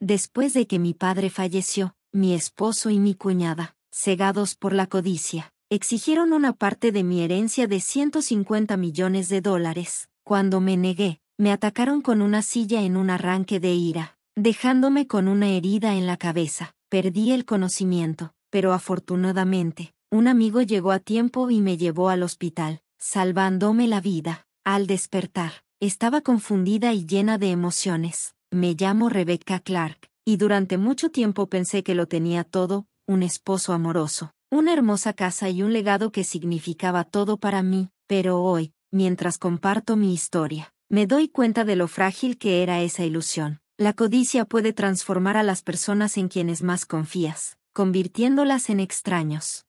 Después de que mi padre falleció, mi esposo y mi cuñada, cegados por la codicia, exigieron una parte de mi herencia de $150 millones. Cuando me negué, me atacaron con una silla en un arranque de ira, dejándome con una herida en la cabeza. Perdí el conocimiento, pero afortunadamente, un amigo llegó a tiempo y me llevó al hospital, salvándome la vida. Al despertar, estaba confundida y llena de emociones. Me llamo Rebecca Clark, y durante mucho tiempo pensé que lo tenía todo: un esposo amoroso, una hermosa casa y un legado que significaba todo para mí. Pero hoy, mientras comparto mi historia, me doy cuenta de lo frágil que era esa ilusión. La codicia puede transformar a las personas en quienes más confías, convirtiéndolas en extraños.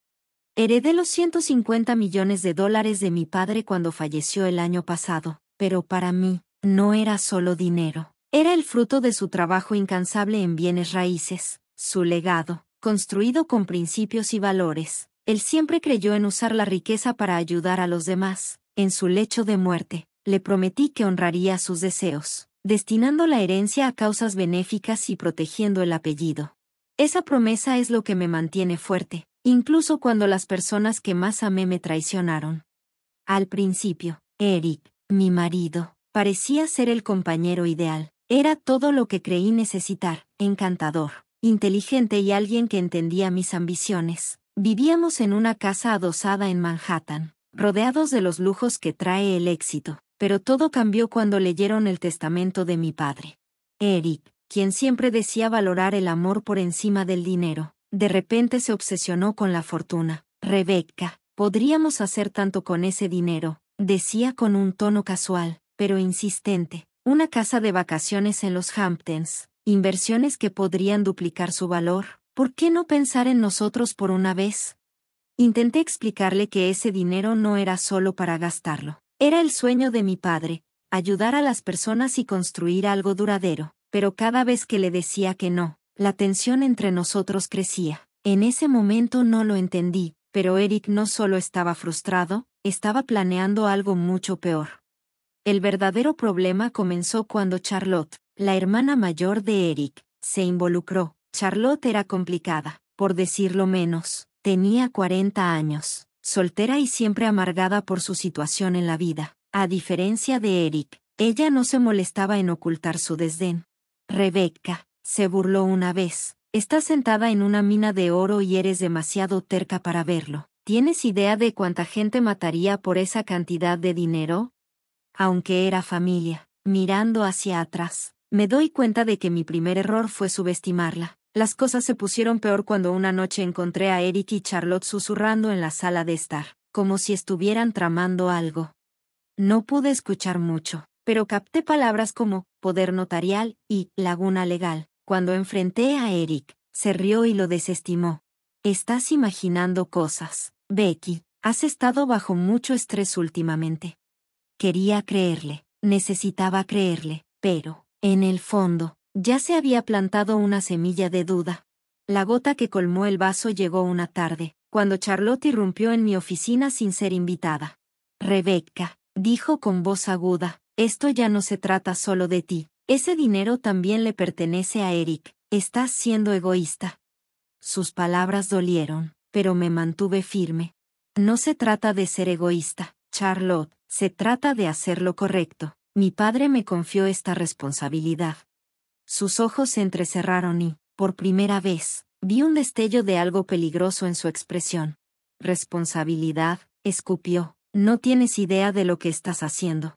Heredé los $150 millones de mi padre cuando falleció el año pasado, pero para mí, no era solo dinero. Era el fruto de su trabajo incansable en bienes raíces, su legado, construido con principios y valores. Él siempre creyó en usar la riqueza para ayudar a los demás. En su lecho de muerte, le prometí que honraría sus deseos, destinando la herencia a causas benéficas y protegiendo el apellido. Esa promesa es lo que me mantiene fuerte, incluso cuando las personas que más amé me traicionaron. Al principio, Eric, mi marido, parecía ser el compañero ideal. Era todo lo que creí necesitar: encantador, inteligente y alguien que entendía mis ambiciones. Vivíamos en una casa adosada en Manhattan, rodeados de los lujos que trae el éxito, pero todo cambió cuando leyeron el testamento de mi padre. Eric, quien siempre decía valorar el amor por encima del dinero, de repente se obsesionó con la fortuna. Rebecca, podríamos hacer tanto con ese dinero, decía con un tono casual, pero insistente. Una casa de vacaciones en los Hamptons, inversiones que podrían duplicar su valor. ¿Por qué no pensar en nosotros por una vez? Intenté explicarle que ese dinero no era solo para gastarlo. Era el sueño de mi padre, ayudar a las personas y construir algo duradero. Pero cada vez que le decía que no, la tensión entre nosotros crecía. En ese momento no lo entendí, pero Eric no solo estaba frustrado, estaba planeando algo mucho peor. El verdadero problema comenzó cuando Charlotte, la hermana mayor de Eric, se involucró. Charlotte era complicada, por decirlo menos. Tenía 40 años, soltera y siempre amargada por su situación en la vida. A diferencia de Eric, ella no se molestaba en ocultar su desdén. Rebecca, se burló una vez, estás sentada en una mina de oro y eres demasiado terca para verlo. ¿Tienes idea de cuánta gente mataría por esa cantidad de dinero? Aunque era familia, mirando hacia atrás, me doy cuenta de que mi primer error fue subestimarla. Las cosas se pusieron peor cuando una noche encontré a Eric y Charlotte susurrando en la sala de estar, como si estuvieran tramando algo. No pude escuchar mucho, pero capté palabras como poder notarial y laguna legal. Cuando enfrenté a Eric, se rió y lo desestimó. Estás imaginando cosas, Becky. Has estado bajo mucho estrés últimamente. Quería creerle, necesitaba creerle, pero, en el fondo, ya se había plantado una semilla de duda. La gota que colmó el vaso llegó una tarde, cuando Charlotte irrumpió en mi oficina sin ser invitada. Rebecca, dijo con voz aguda, esto ya no se trata solo de ti. Ese dinero también le pertenece a Eric. Estás siendo egoísta. Sus palabras dolieron, pero me mantuve firme. No se trata de ser egoísta, Charlotte, se trata de hacer lo correcto. Mi padre me confió esta responsabilidad. Sus ojos se entrecerraron y, por primera vez, vi un destello de algo peligroso en su expresión. Responsabilidad, escupió. No tienes idea de lo que estás haciendo.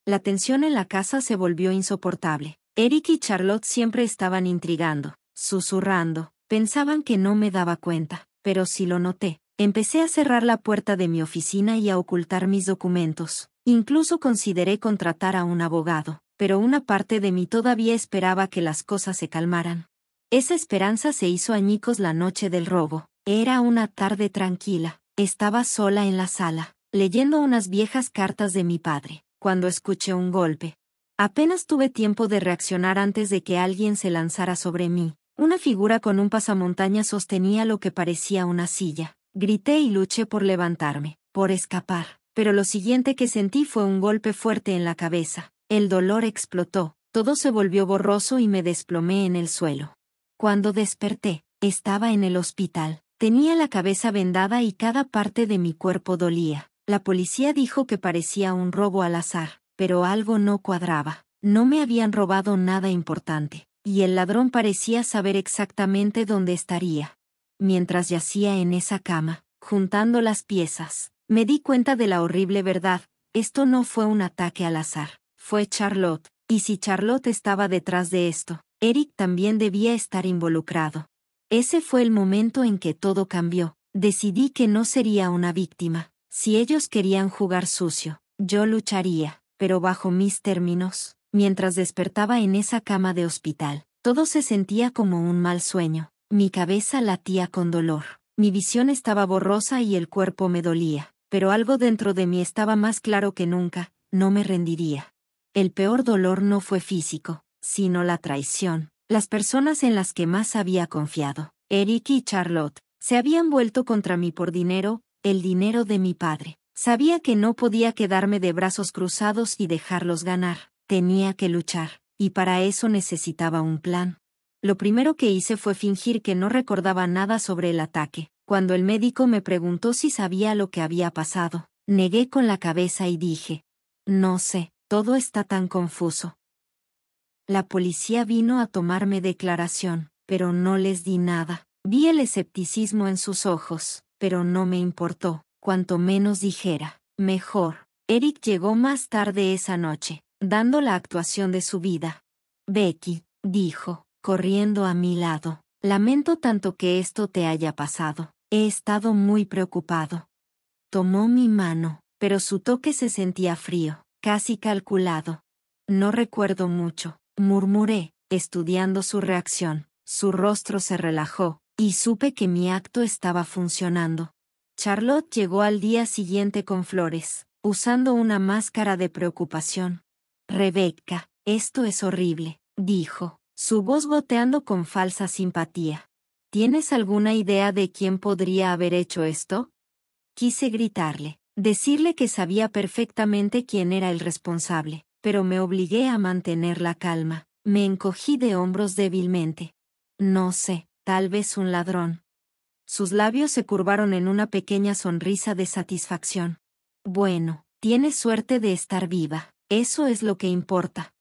La tensión en la casa se volvió insoportable. Eric y Charlotte siempre estaban intrigando, susurrando. Pensaban que no me daba cuenta, pero sí lo noté. Empecé a cerrar la puerta de mi oficina y a ocultar mis documentos. Incluso consideré contratar a un abogado, pero una parte de mí todavía esperaba que las cosas se calmaran. Esa esperanza se hizo añicos la noche del robo. Era una tarde tranquila. Estaba sola en la sala, leyendo unas viejas cartas de mi padre, cuando escuché un golpe. Apenas tuve tiempo de reaccionar antes de que alguien se lanzara sobre mí. Una figura con un pasamontañas sostenía lo que parecía una silla. Grité y luché por levantarme, por escapar, pero lo siguiente que sentí fue un golpe fuerte en la cabeza. El dolor explotó, Todo se volvió borroso y me desplomé en el suelo. Cuando desperté, estaba en el hospital. Tenía la cabeza vendada y cada parte de mi cuerpo dolía. La policía dijo que parecía un robo al azar, pero algo no cuadraba. No me habían robado nada importante, y el ladrón parecía saber exactamente dónde estaría. Mientras yacía en esa cama, juntando las piezas, me di cuenta de la horrible verdad. Esto no fue un ataque al azar, fue Charlotte, y si Charlotte estaba detrás de esto, Eric también debía estar involucrado. Ese fue el momento en que todo cambió. Decidí que no sería una víctima. Si ellos querían jugar sucio, yo lucharía, pero bajo mis términos. Mientras despertaba en esa cama de hospital, todo se sentía como un mal sueño. Mi cabeza latía con dolor. Mi visión estaba borrosa y el cuerpo me dolía, pero algo dentro de mí estaba más claro que nunca: no me rendiría. El peor dolor no fue físico, sino la traición. Las personas en las que más había confiado, Eric y Charlotte, se habían vuelto contra mí por dinero, el dinero de mi padre. Sabía que no podía quedarme de brazos cruzados y dejarlos ganar. Tenía que luchar, y para eso necesitaba un plan. Lo primero que hice fue fingir que no recordaba nada sobre el ataque. Cuando el médico me preguntó si sabía lo que había pasado, negué con la cabeza y dije: no sé, todo está tan confuso. La policía vino a tomarme declaración, pero no les di nada. Vi el escepticismo en sus ojos, pero no me importó. Cuanto menos dijera, mejor. Eric llegó más tarde esa noche, dando la actuación de su vida. Becky, dijo, corriendo a mi lado, lamento tanto que esto te haya pasado. He estado muy preocupado. Tomó mi mano, pero su toque se sentía frío, casi calculado. No recuerdo mucho, murmuré, estudiando su reacción. Su rostro se relajó, y supe que mi acto estaba funcionando. Charlotte llegó al día siguiente con flores, usando una máscara de preocupación. Rebecca, esto es horrible, dijo, su voz goteando con falsa simpatía. ¿Tienes alguna idea de quién podría haber hecho esto? Quise gritarle, decirle que sabía perfectamente quién era el responsable, pero me obligué a mantener la calma. Me encogí de hombros débilmente. No sé, tal vez un ladrón. Sus labios se curvaron en una pequeña sonrisa de satisfacción. Bueno, tienes suerte de estar viva, eso es lo que importa.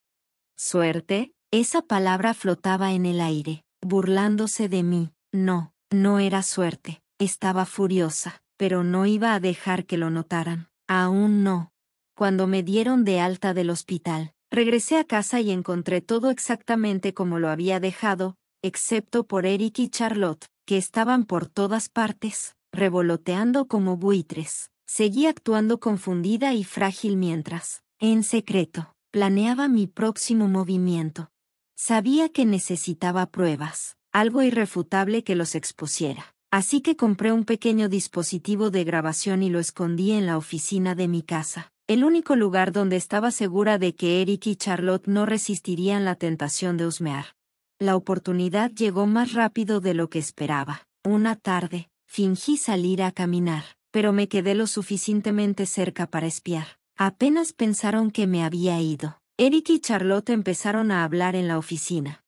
¿Suerte? Esa palabra flotaba en el aire, burlándose de mí. No, no era suerte, estaba furiosa, pero no iba a dejar que lo notaran. Aún no. Cuando me dieron de alta del hospital, regresé a casa y encontré todo exactamente como lo había dejado, excepto por Eric y Charlotte, que estaban por todas partes, revoloteando como buitres. Seguí actuando confundida y frágil mientras, en secreto, planeaba mi próximo movimiento. Sabía que necesitaba pruebas, algo irrefutable que los expusiera. Así que compré un pequeño dispositivo de grabación y lo escondí en la oficina de mi casa, el único lugar donde estaba segura de que Eric y Charlotte no resistirían la tentación de husmear. La oportunidad llegó más rápido de lo que esperaba. Una tarde, fingí salir a caminar, pero me quedé lo suficientemente cerca para espiar. Apenas pensaron que me había ido, Eric y Charlotte empezaron a hablar en la oficina.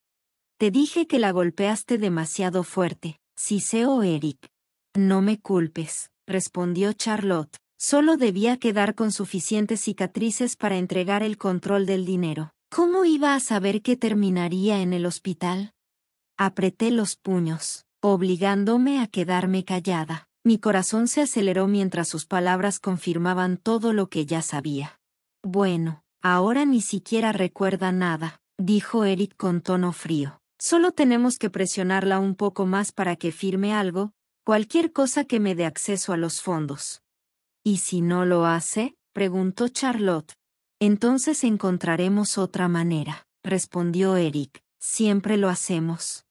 Te dije que la golpeaste demasiado fuerte, siseó Eric. No me culpes, respondió Charlotte. Solo debía quedar con suficientes cicatrices para entregar el control del dinero. ¿Cómo iba a saber que terminaría en el hospital? Apreté los puños, obligándome a quedarme callada. Mi corazón se aceleró mientras sus palabras confirmaban todo lo que ya sabía. Bueno, ahora ni siquiera recuerda nada, dijo Eric con tono frío. Solo tenemos que presionarla un poco más para que firme algo, cualquier cosa que me dé acceso a los fondos. ¿Y si no lo hace?, preguntó Charlotte. Entonces encontraremos otra manera, respondió Eric. Siempre lo hacemos.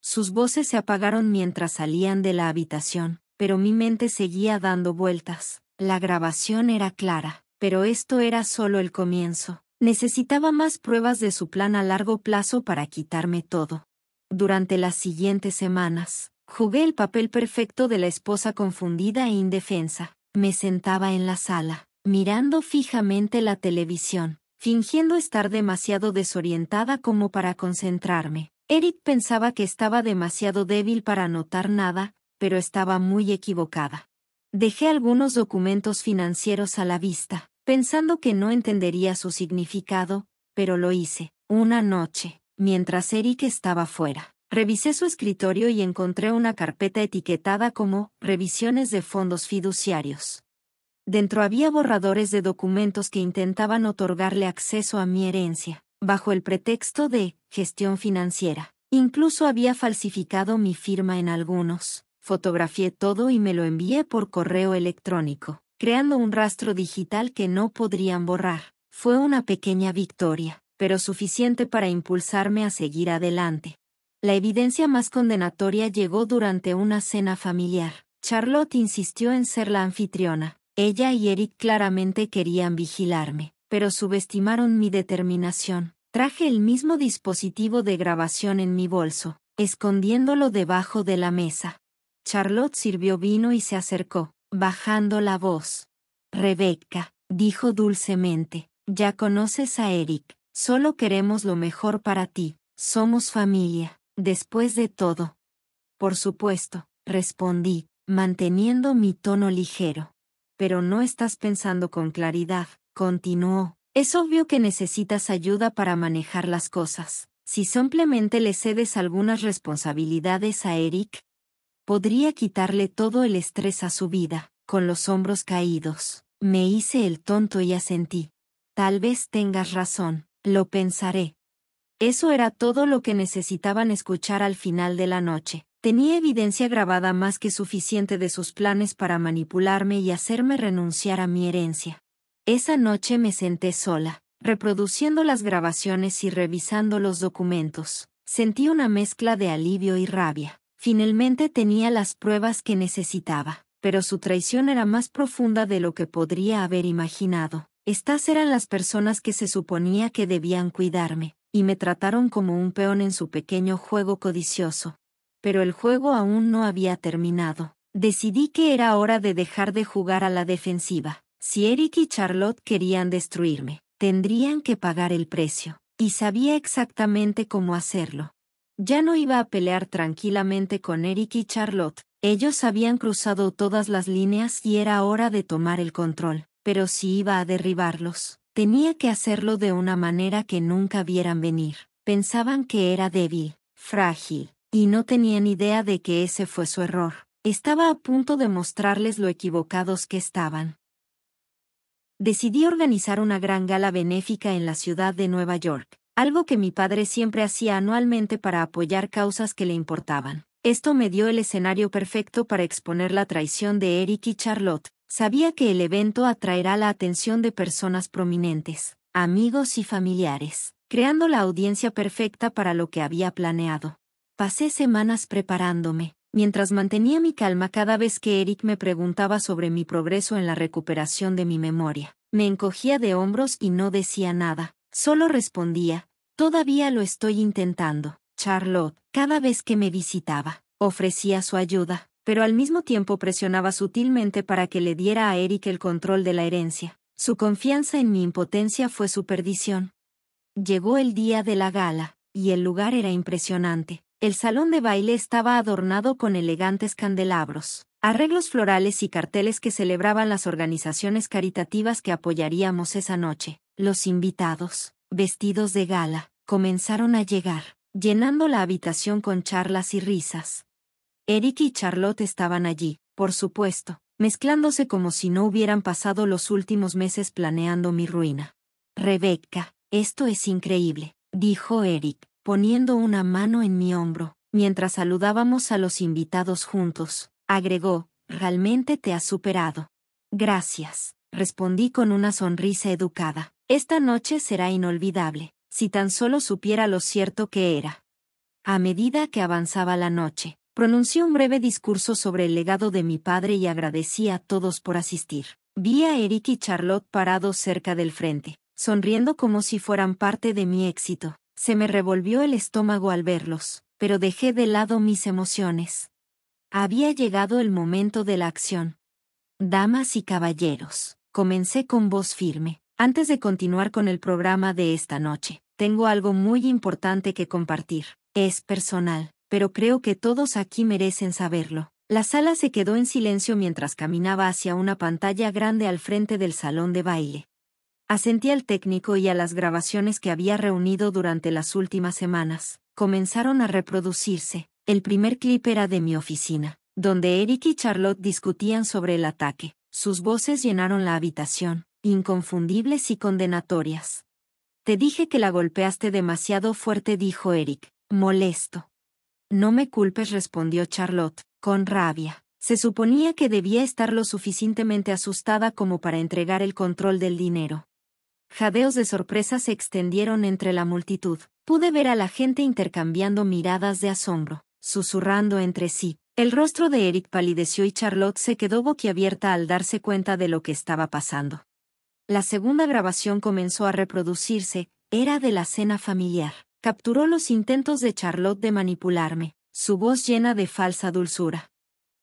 Sus voces se apagaron mientras salían de la habitación, pero mi mente seguía dando vueltas. La grabación era clara, pero esto era solo el comienzo. Necesitaba más pruebas de su plan a largo plazo para quitarme todo. Durante las siguientes semanas, jugué el papel perfecto de la esposa confundida e indefensa. Me sentaba en la sala, mirando fijamente la televisión, fingiendo estar demasiado desorientada como para concentrarme. Eric pensaba que estaba demasiado débil para notar nada, pero estaba muy equivocada. Dejé algunos documentos financieros a la vista, pensando que no entendería su significado, pero lo hice. Una noche, mientras Eric estaba fuera, revisé su escritorio y encontré una carpeta etiquetada como «Revisiones de fondos fiduciarios». Dentro había borradores de documentos que intentaban otorgarle acceso a mi herencia, bajo el pretexto de «gestión financiera». Incluso había falsificado mi firma en algunos. Fotografié todo y me lo envié por correo electrónico, creando un rastro digital que no podrían borrar. Fue una pequeña victoria, pero suficiente para impulsarme a seguir adelante. La evidencia más condenatoria llegó durante una cena familiar. Charlotte insistió en ser la anfitriona. Ella y Eric claramente querían vigilarme, pero subestimaron mi determinación. Traje el mismo dispositivo de grabación en mi bolso, escondiéndolo debajo de la mesa. Charlotte sirvió vino y se acercó, bajando la voz. «Rebecca», dijo dulcemente, «ya conoces a Eric. Solo queremos lo mejor para ti. Somos familia, después de todo». «Por supuesto», respondí, manteniendo mi tono ligero. «Pero no estás pensando con claridad», continuó. «Es obvio que necesitas ayuda para manejar las cosas. Si simplemente le cedes algunas responsabilidades a Eric, podría quitarle todo el estrés a su vida». Con los hombros caídos, me hice el tonto y asentí. «Tal vez tengas razón, lo pensaré». Eso era todo lo que necesitaban escuchar al final de la noche. Tenía evidencia grabada más que suficiente de sus planes para manipularme y hacerme renunciar a mi herencia. Esa noche me senté sola, reproduciendo las grabaciones y revisando los documentos. Sentí una mezcla de alivio y rabia. Finalmente tenía las pruebas que necesitaba, pero su traición era más profunda de lo que podría haber imaginado. Estas eran las personas que se suponía que debían cuidarme, y me trataron como un peón en su pequeño juego codicioso. Pero el juego aún no había terminado. Decidí que era hora de dejar de jugar a la defensiva. Si Eric y Charlotte querían destruirme, tendrían que pagar el precio, y sabía exactamente cómo hacerlo. Ya no iba a pelear tranquilamente con Eric y Charlotte. Ellos habían cruzado todas las líneas y era hora de tomar el control. Pero si iba a derribarlos, tenía que hacerlo de una manera que nunca vieran venir. Pensaban que era débil, frágil, y no tenían idea de que ese fue su error. Estaba a punto de mostrarles lo equivocados que estaban. Decidí organizar una gran gala benéfica en la ciudad de Nueva York, algo que mi padre siempre hacía anualmente para apoyar causas que le importaban. Esto me dio el escenario perfecto para exponer la traición de Eric y Charlotte. Sabía que el evento atraerá la atención de personas prominentes, amigos y familiares, creando la audiencia perfecta para lo que había planeado. Pasé semanas preparándome, mientras mantenía mi calma cada vez que Eric me preguntaba sobre mi progreso en la recuperación de mi memoria. Me encogía de hombros y no decía nada, solo respondía, «Todavía lo estoy intentando». Charlotte, cada vez que me visitaba, ofrecía su ayuda, pero al mismo tiempo presionaba sutilmente para que le diera a Eric el control de la herencia. Su confianza en mi impotencia fue su perdición. Llegó el día de la gala, y el lugar era impresionante. El salón de baile estaba adornado con elegantes candelabros, arreglos florales y carteles que celebraban las organizaciones caritativas que apoyaríamos esa noche. Los invitados, vestidos de gala, comenzaron a llegar, llenando la habitación con charlas y risas. Eric y Charlotte estaban allí, por supuesto, mezclándose como si no hubieran pasado los últimos meses planeando mi ruina. «Rebecca, esto es increíble», dijo Eric, poniendo una mano en mi hombro, mientras saludábamos a los invitados juntos. Agregó, «Realmente te has superado». «Gracias», respondí con una sonrisa educada. «Esta noche será inolvidable, si tan solo supiera lo cierto que era». A medida que avanzaba la noche, pronuncié un breve discurso sobre el legado de mi padre y agradecí a todos por asistir. Vi a Eric y Charlotte parados cerca del frente, sonriendo como si fueran parte de mi éxito. Se me revolvió el estómago al verlos, pero dejé de lado mis emociones. Había llegado el momento de la acción. «Damas y caballeros», comencé con voz firme, Antes de continuar con el programa de esta noche, tengo algo muy importante que compartir. Es personal, pero creo que todos aquí merecen saberlo. La sala se quedó en silencio mientras caminaba hacia una pantalla grande al frente del salón de baile. Asentí al técnico y a las grabaciones que había reunido durante las últimas semanas. Comenzaron a reproducirse. El primer clip era de mi oficina, donde Eric y Charlotte discutían sobre el ataque. Sus voces llenaron la habitación, inconfundibles y condenatorias. Te dije que la golpeaste demasiado fuerte, dijo Eric, molesto. No me culpes, respondió Charlotte, con rabia. Se suponía que debía estar lo suficientemente asustada como para entregar el control del dinero. Jadeos de sorpresa se extendieron entre la multitud. Pude ver a la gente intercambiando miradas de asombro, susurrando entre sí. El rostro de Eric palideció y Charlotte se quedó boquiabierta al darse cuenta de lo que estaba pasando. La segunda grabación comenzó a reproducirse, era de la cena familiar. Capturó los intentos de Charlotte de manipularme, su voz llena de falsa dulzura.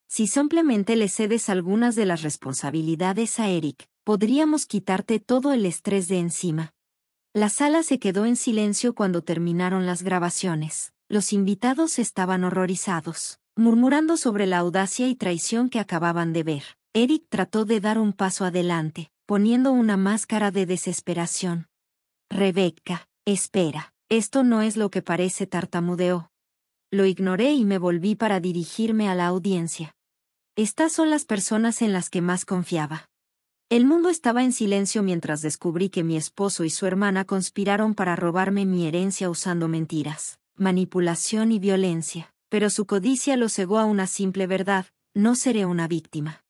Si simplemente le cedes algunas de las responsabilidades a Eric, podríamos quitarte todo el estrés de encima. La sala se quedó en silencio cuando terminaron las grabaciones. Los invitados estaban horrorizados, murmurando sobre la audacia y traición que acababan de ver. Eric trató de dar un paso adelante, poniendo una máscara de desesperación. Rebecca, espera, esto no es lo que parece, tartamudeó. Lo ignoré y me volví para dirigirme a la audiencia. Estas son las personas en las que más confiaba. El mundo estaba en silencio mientras descubrí que mi esposo y su hermana conspiraron para robarme mi herencia usando mentiras, manipulación y violencia, pero su codicia lo cegó a una simple verdad: no seré una víctima.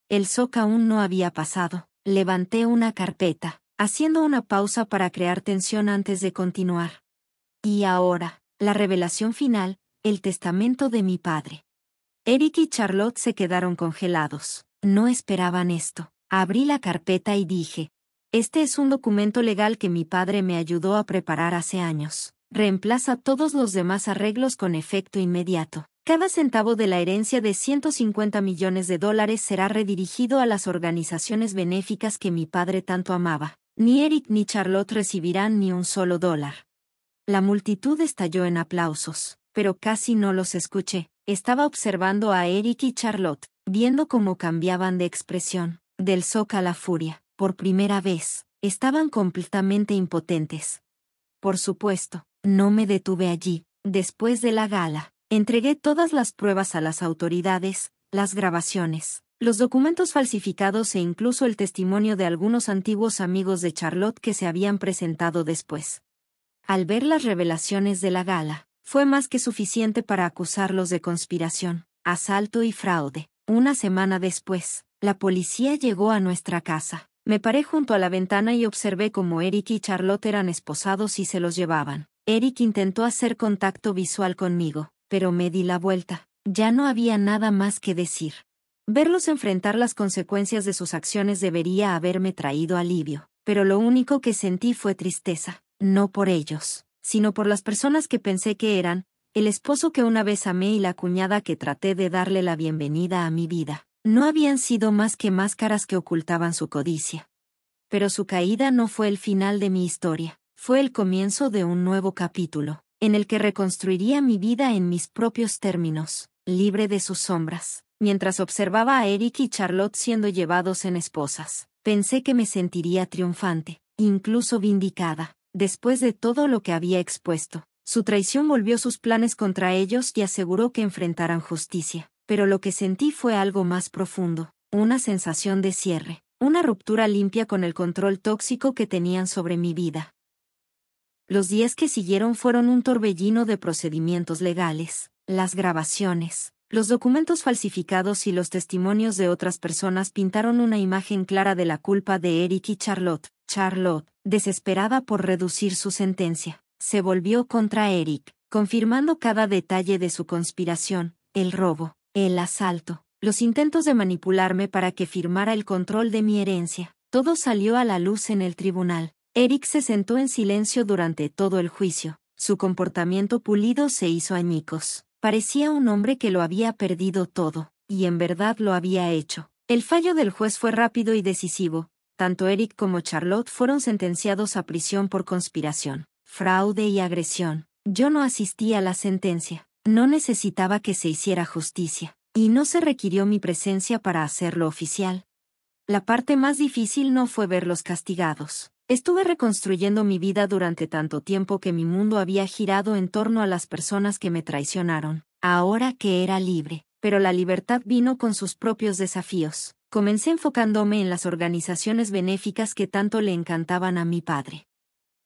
El shock aún no había pasado. Levanté una carpeta, haciendo una pausa para crear tensión antes de continuar. Y ahora, la revelación final, el testamento de mi padre. Eric y Charlotte se quedaron congelados. No esperaban esto. Abrí la carpeta y dije: este es un documento legal que mi padre me ayudó a preparar hace años. Reemplaza todos los demás arreglos con efecto inmediato. Cada centavo de la herencia de $150 millones será redirigido a las organizaciones benéficas que mi padre tanto amaba. Ni Eric ni Charlotte recibirán ni un solo dólar. La multitud estalló en aplausos, pero casi no los escuché. Estaba observando a Eric y Charlotte, viendo cómo cambiaban de expresión. Del shock a la furia, por primera vez, estaban completamente impotentes. Por supuesto, no me detuve allí. Después de la gala, entregué todas las pruebas a las autoridades, las grabaciones, los documentos falsificados e incluso el testimonio de algunos antiguos amigos de Charlotte que se habían presentado después. Al ver las revelaciones de la gala, fue más que suficiente para acusarlos de conspiración, asalto y fraude. Una semana después, la policía llegó a nuestra casa. Me paré junto a la ventana y observé cómo Eric y Charlotte eran esposados y se los llevaban. Eric intentó hacer contacto visual conmigo, pero me di la vuelta. Ya no había nada más que decir. Verlos enfrentar las consecuencias de sus acciones debería haberme traído alivio, pero lo único que sentí fue tristeza, no por ellos, sino por las personas que pensé que eran, el esposo que una vez amé y la cuñada que traté de darle la bienvenida a mi vida. No habían sido más que máscaras que ocultaban su codicia. Pero su caída no fue el final de mi historia, fue el comienzo de un nuevo capítulo, en el que reconstruiría mi vida en mis propios términos, libre de sus sombras. Mientras observaba a Eric y Charlotte siendo llevados en esposas, pensé que me sentiría triunfante, incluso vindicada, después de todo lo que había expuesto. Su traición volvió sus planes contra ellos y aseguró que enfrentaran justicia. Pero lo que sentí fue algo más profundo, una sensación de cierre, una ruptura limpia con el control tóxico que tenían sobre mi vida. Los días que siguieron fueron un torbellino de procedimientos legales, las grabaciones, los documentos falsificados y los testimonios de otras personas pintaron una imagen clara de la culpa de Eric y Charlotte. Charlotte, desesperada por reducir su sentencia, se volvió contra Eric, confirmando cada detalle de su conspiración, el robo, el asalto, los intentos de manipularme para que firmara el control de mi herencia. Todo salió a la luz en el tribunal. Eric se sentó en silencio durante todo el juicio. Su comportamiento pulido se hizo añicos. Parecía un hombre que lo había perdido todo, y en verdad lo había hecho. El fallo del juez fue rápido y decisivo. Tanto Eric como Charlotte fueron sentenciados a prisión por conspiración, fraude y agresión. Yo no asistí a la sentencia. No necesitaba que se hiciera justicia, y no se requirió mi presencia para hacerlo oficial. La parte más difícil no fue verlos castigados. Estuve reconstruyendo mi vida durante tanto tiempo que mi mundo había girado en torno a las personas que me traicionaron. Ahora que era libre, pero la libertad vino con sus propios desafíos. Comencé enfocándome en las organizaciones benéficas que tanto le encantaban a mi padre.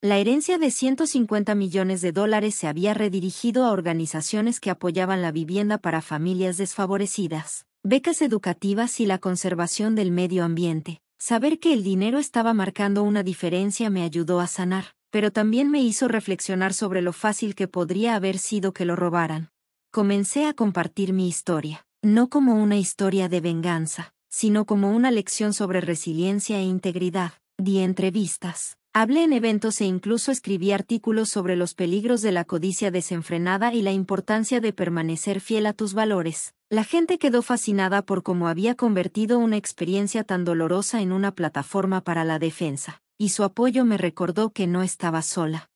La herencia de $150 millones se había redirigido a organizaciones que apoyaban la vivienda para familias desfavorecidas, becas educativas y la conservación del medio ambiente. Saber que el dinero estaba marcando una diferencia me ayudó a sanar, pero también me hizo reflexionar sobre lo fácil que podría haber sido que lo robaran. Comencé a compartir mi historia, no como una historia de venganza, sino como una lección sobre resiliencia e integridad. Di entrevistas. Hablé en eventos e incluso escribí artículos sobre los peligros de la codicia desenfrenada y la importancia de permanecer fiel a tus valores. La gente quedó fascinada por cómo había convertido una experiencia tan dolorosa en una plataforma para la defensa, y su apoyo me recordó que no estaba sola.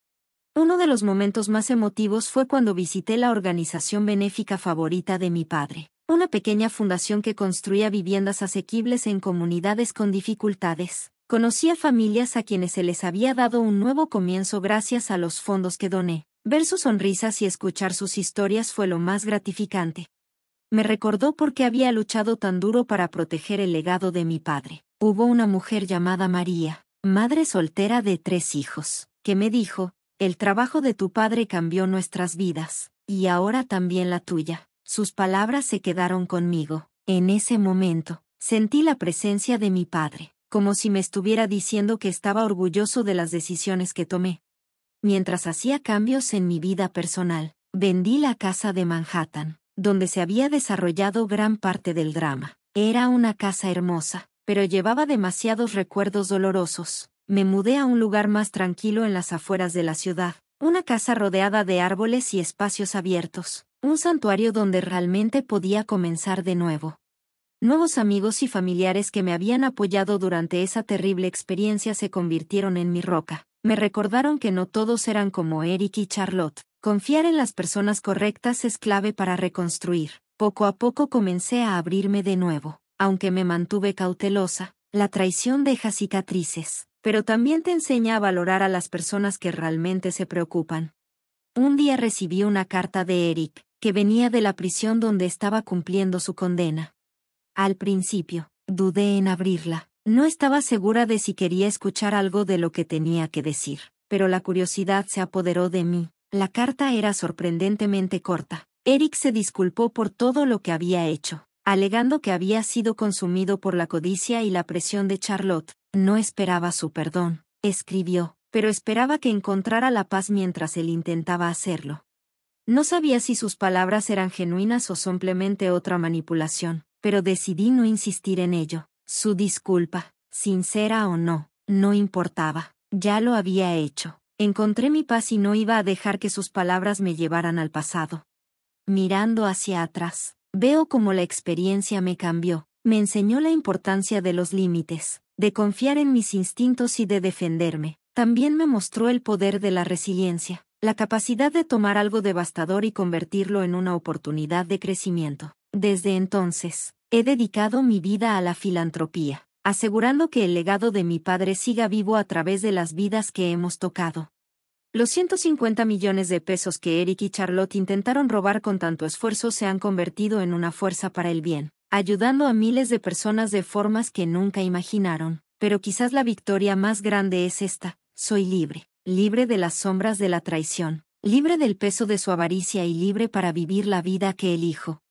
Uno de los momentos más emotivos fue cuando visité la organización benéfica favorita de mi padre, una pequeña fundación que construía viviendas asequibles en comunidades con dificultades. Conocí a familias a quienes se les había dado un nuevo comienzo gracias a los fondos que doné. Ver sus sonrisas y escuchar sus historias fue lo más gratificante. Me recordó por qué había luchado tan duro para proteger el legado de mi padre. Hubo una mujer llamada María, madre soltera de 3 hijos, que me dijo: el trabajo de tu padre cambió nuestras vidas, y ahora también la tuya. Sus palabras se quedaron conmigo. En ese momento, sentí la presencia de mi padre, como si me estuviera diciendo que estaba orgulloso de las decisiones que tomé. Mientras hacía cambios en mi vida personal, vendí la casa de Manhattan, donde se había desarrollado gran parte del drama. Era una casa hermosa, pero llevaba demasiados recuerdos dolorosos. Me mudé a un lugar más tranquilo en las afueras de la ciudad, una casa rodeada de árboles y espacios abiertos, un santuario donde realmente podía comenzar de nuevo. Nuevos amigos y familiares que me habían apoyado durante esa terrible experiencia se convirtieron en mi roca. Me recordaron que no todos eran como Eric y Charlotte. Confiar en las personas correctas es clave para reconstruir. Poco a poco comencé a abrirme de nuevo. Aunque me mantuve cautelosa, la traición deja cicatrices, pero también te enseña a valorar a las personas que realmente se preocupan. Un día recibí una carta de Eric, que venía de la prisión donde estaba cumpliendo su condena. Al principio, dudé en abrirla. No estaba segura de si quería escuchar algo de lo que tenía que decir, pero la curiosidad se apoderó de mí. La carta era sorprendentemente corta. Eric se disculpó por todo lo que había hecho, alegando que había sido consumido por la codicia y la presión de Charlotte. No esperaba su perdón, escribió, pero esperaba que encontrara la paz mientras él intentaba hacerlo. No sabía si sus palabras eran genuinas o simplemente otra manipulación, pero decidí no insistir en ello. Su disculpa, sincera o no, no importaba. Ya lo había hecho. Encontré mi paz y no iba a dejar que sus palabras me llevaran al pasado. Mirando hacia atrás, veo cómo la experiencia me cambió. Me enseñó la importancia de los límites, de confiar en mis instintos y de defenderme. También me mostró el poder de la resiliencia, la capacidad de tomar algo devastador y convertirlo en una oportunidad de crecimiento. Desde entonces, he dedicado mi vida a la filantropía, asegurando que el legado de mi padre siga vivo a través de las vidas que hemos tocado. Los $150 millones que Eric y Charlotte intentaron robar con tanto esfuerzo se han convertido en una fuerza para el bien, ayudando a miles de personas de formas que nunca imaginaron. Pero quizás la victoria más grande es esta: soy libre, libre de las sombras de la traición, libre del peso de su avaricia y libre para vivir la vida que elijo.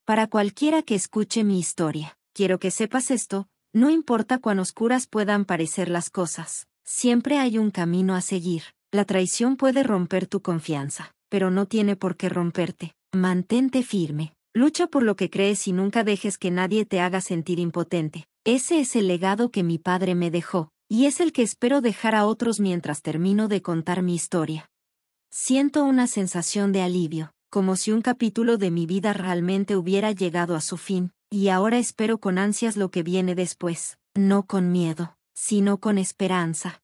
Para cualquiera que escuche mi historia, quiero que sepas esto: no importa cuán oscuras puedan parecer las cosas, siempre hay un camino a seguir. La traición puede romper tu confianza, pero no tiene por qué romperte. Mantente firme, lucha por lo que crees y nunca dejes que nadie te haga sentir impotente. Ese es el legado que mi padre me dejó, y es el que espero dejar a otros mientras termino de contar mi historia. Siento una sensación de alivio, como si un capítulo de mi vida realmente hubiera llegado a su fin, y ahora espero con ansias lo que viene después, no con miedo. sino con esperanza.